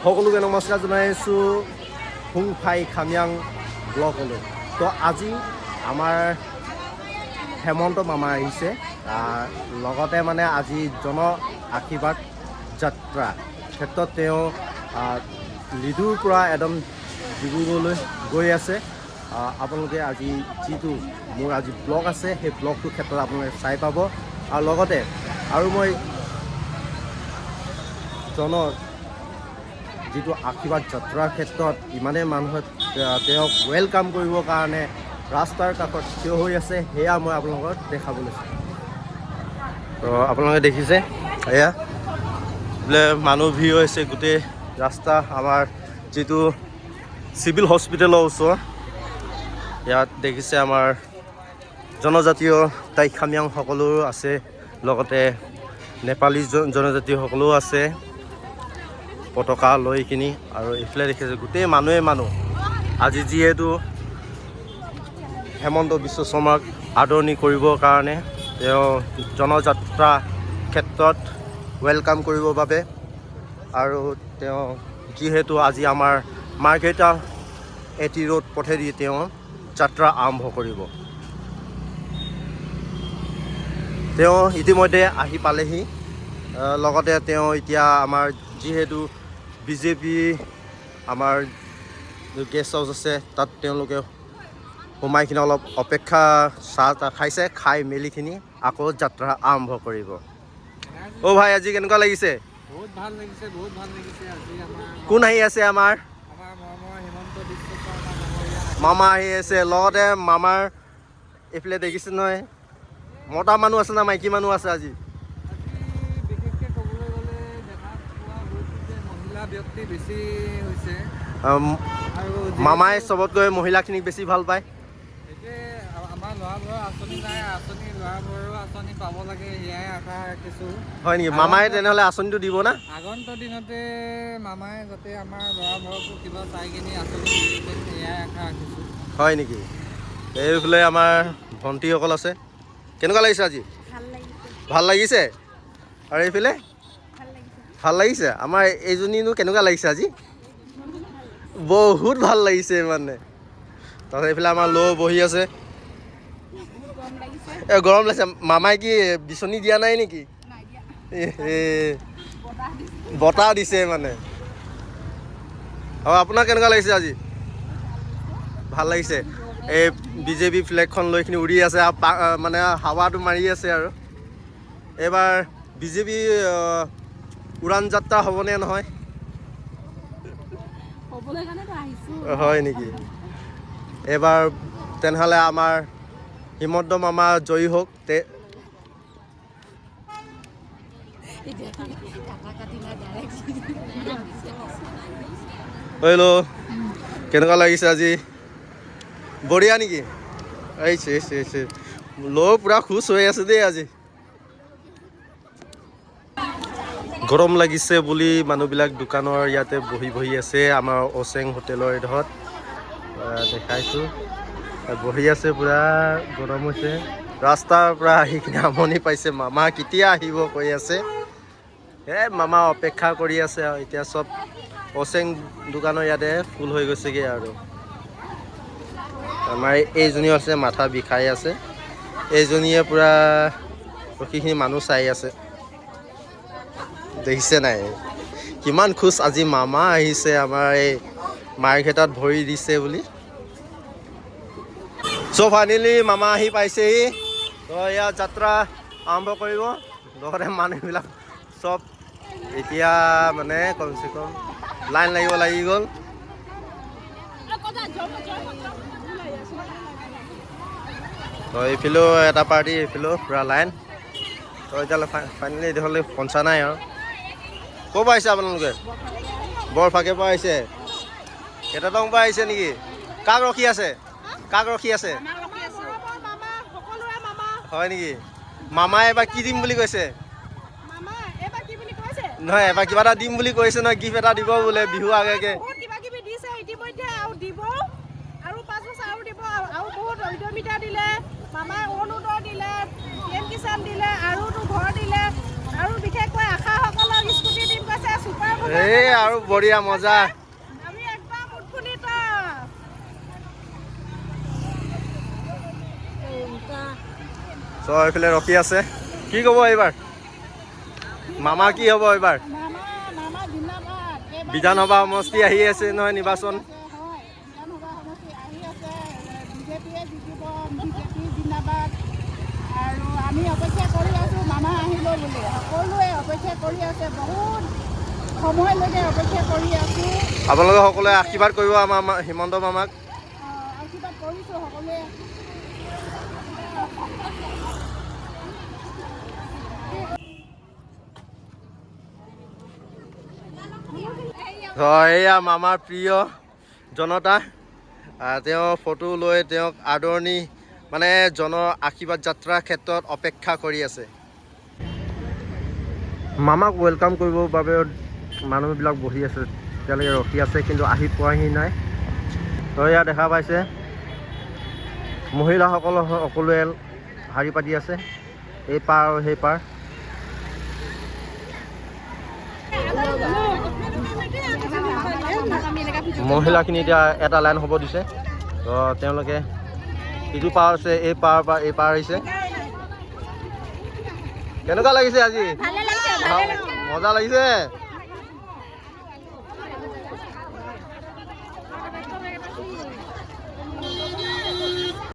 সকলোকে নমস্কাৰ জনাইছোঁ হুংফাই খামিয়াং ব্লকলৈ। তো আজি আমাৰ হেমন্ত মামা আহিছে, লগতে মানে আজি জন আশীৰ্বাদ যাত্ৰা ক্ষেত্ৰত তেওঁ লিডুৰ পৰা একদম ডিব্ৰুগড়লৈ গৈ আছে। আপোনালোকে আজি যিটো মোৰ আজি ব্লগ আছে সেই ব্লগটোৰ ক্ষেত্ৰত আপোনালোকে চাই পাব। আৰু লগতে আৰু মই যিটো আশীৰ্বাদ যাত্ৰাৰ ক্ষেত্ৰত ইমানেই মানুহে তেওঁক ৱেলকাম কৰিবৰ কাৰণে ৰাস্তাৰ কাষত থিয় হৈ আছে, সেয়া মই আপোনালোকক দেখাবলৈ চাম। তো আপোনালোকে দেখিছে এয়া বোলে মানুহ ভিৰ হৈছে গোটেই ৰাস্তা। আমাৰ যিটো চিভিল হস্পিটেলৰ ওচৰ, ইয়াত দেখিছে আমাৰ জনজাতীয় টাই খামিয়াং সকলো আছে, লগতে নেপালী জনজাতীয়সকলেও আছে পতাকা লৈ কিনি। আৰু এইফালে দেখিছে গোটেই মানুহ আজি যিহেতু হেমন্ত বিশ্ব শৰ্মাক আদৰণি কৰিবৰ কাৰণে তেওঁ জনযাত্ৰা ক্ষেত্ৰত ৱেলকাম কৰিবৰ বাবে, আৰু তেওঁ যিহেতু আজি আমাৰ মাৰ্ঘেৰিটা এটি ৰোড পথেদি তেওঁ যাত্ৰা আৰম্ভ কৰিব। তেওঁ ইতিমধ্যে আহি পালেহি। লগতে তেওঁ এতিয়া আমাৰ যিহেতু বিজেপি আমাৰ গেষ্ট হাউচ আছে, তাত তেওঁলোকে সোমাইখিনি অলপ অপেক্ষা, চাহ তাহ খাইছে, খাই মেলিখিনি আকৌ যাত্ৰা আৰম্ভ কৰিব। অ' ভাই, আজি কেনেকুৱা লাগিছে? বহুত ভাল লাগিছে, বহুত ভাল লাগিছে। আজি কোন আহি আছে? আমাৰ হিমন্ত বিশ্ব শৰ্মা মামা আহি আছে। লগতে মামাৰ এইফালে দেখিছে নহয়, মতা মানুহ আছে না মাইকী মানুহ আছে? আজি বিশেষকৈ ক'বলৈ গ'লে দেখা পোৱা গৈছে যে মহিলা ব্যক্তি বেছি হৈছে, আৰু মামাই চবতকৈ মহিলাখিনিক বেছি ভাল পায়। সেইটোৱে আমাৰ ল'ৰাবোৰৰ আঁচনি নাই, ল'ৰাবোৰৰো আঁচনি পাব লাগে, সেয়াই আশা ৰাখিছোঁ। হয় নেকি? মামাই তেনেহ'লে আঁচনিটো দিব না? আগন্তুক দিনতে মামাই যাতে আমাৰ ল'ৰাবোৰকো কিবা চাই কিনি আঁচনি দিয়ে, সেয়াই আশা ৰাখিছোঁ। হয় নেকি? এইফালে আমাৰ ভণ্টিসকল আছে। কেনেকুৱা লাগিছে আজি? ভাল লাগিছে। আৰু এইফালে ভাল লাগিছে। আমাৰ এইজনীনো কেনেকুৱা লাগিছে আজি? বহুত ভাল লাগিছে মানে। তাৰপিছত এইফালে আমাৰ লৌ বহি আছে। গৰম লাগিছে। মামাই কি বিচনী দিয়া নাই নেকি? বতাহ দিছে মানে। আপোনাৰ কেনেকুৱা লাগিছে আজি? ভাল লাগিছে। এই বিজেপি ফ্লেগখন লৈখিনি উৰি আছে, মানে হাৱাটো মাৰি আছে। আৰু এইবাৰ বিজেপি উৰাণ যাত্ৰা হ'বনে নহয়? হয় নেকি? এইবাৰ তেনেহ'লে আমাৰ হিমন্ত মামা জয়ী হওক। হেল্ল', কেনেকুৱা লাগিছে আজি? বঢ়িয়া নেকি? ল' পুৰা খুচ হৈ আছে দেই আজি। গৰম লাগিছে বুলি মানুহবিলাক দোকানৰ ইয়াতে বহি আছে। আমাৰ অচেং হোটেলৰ এডোখৰত দেখাইছোঁ, বহি আছে। পূৰা গৰম হৈছে। ৰাস্তাৰ পৰা আহি কিনে আমনি পাইছে। মামা কেতিয়া আহিব কৈ আছে। মামা অপেক্ষা কৰি আছে। আৰু এতিয়া চব অচেং দোকানৰ ইয়াতে ফুল হৈ গৈছেগৈ। আৰু আমাৰ এইজনীও আছে, মাথা বিষাই আছে। এইজনীয়ে পূৰা ৰখীখিনি মানুহ চাই আছে। দেখিছে নাই কিমান খুচ আজি মামা আহিছে, আমাৰ এই মাৰ্ঘেৰিটাত ভৰি দিছে বুলি। চ' ফাইনেলি মামা আহি পাইছেহি। তো এয়া যাত্ৰা আৰম্ভ কৰিব। লগতে মানুহবিলাক চব এতিয়া মানে কমচে কম লাইন লাগি গ'ল। তো এইফালেও এটা পাৰ্টি, এইফালেও পূৰা লাইন। তো এতিয়ালৈ ফাইনেলি এতিয়ালৈ পঞ্চা নাই। আৰু ক'ৰ পৰা আহিছে আপোনালোকে? বৰফাকেৰ পৰা আহিছে। কেইটাটং পৰা আহিছে নেকি? কাক ৰখি আছে? হয় নেকি? মামাই এবাৰ কি দিম বুলি কৈছে? নহয়, এবাৰ কিবা এটা দিম বুলি কৈছে নহয়, গিফ্ট এটা দিব বোলে বিহু আগেকে। মামাই অৰুণোদয় দিলে, PM কিষাণ দিলে, আৰু ঘৰ দিলে, আৰু বিশেষকৈ আশাসকলক স্কুটি দিম কৈছে, চুপাৰ এই আৰু বঢ়িয়া মজা আমি একদম উৎফুল্লিত চ এইফালে ৰখি আছে কি ক'ব এইবাৰ মামা কি হ'ব এইবাৰ মামা মামা জিন্দাবাদ বিধানসভা সমষ্টি আহি আছে নহয় নিৰ্বাচন হয় বিধানসভা সমষ্টি আহি আছে বিজেপিয়ে জিকিব বিজেপি জিন্দাবাদ আৰু আমি অপেক্ষা কৰি আছোঁ মামা আহিব বুলি সকলোৱে অপেক্ষা কৰি আছে বহুত সময়লৈকে অপেক্ষা কৰি আছোঁ আপোনালোকে সকলোৱে আশীৰ্বাদ কৰিব আমাৰ হিমন্ত মামাক আশীৰ্বাদ কৰিছোঁ সকলোৱে এয়া মামাৰ প্ৰিয় জনতা তেওঁ ফটো লৈ তেওঁক আদৰণি মানে আশীৰ্বাদ যাত্ৰাৰ ক্ষেত্ৰত অপেক্ষা কৰি আছে মামাক ৱেলকাম কৰিবৰ বাবে মানুহবিলাক বহি আছে তেওঁলোকে ৰখি আছে কিন্তু আহি পোৱাহি নাই তো এয়া দেখা পাইছে মহিলাসকল সকলোৱে শাৰী পাতি আছে এই পাৰ আৰু সেই পাৰ মহিলাখিনি এতিয়া এটা লাইন হ'ব দিছে তো তেওঁলোকে ইটো পাৰ আছে এই পাৰ পৰা এই পাৰ আহিছে কেনেকুৱা লাগিছে আজি মজা লাগিছে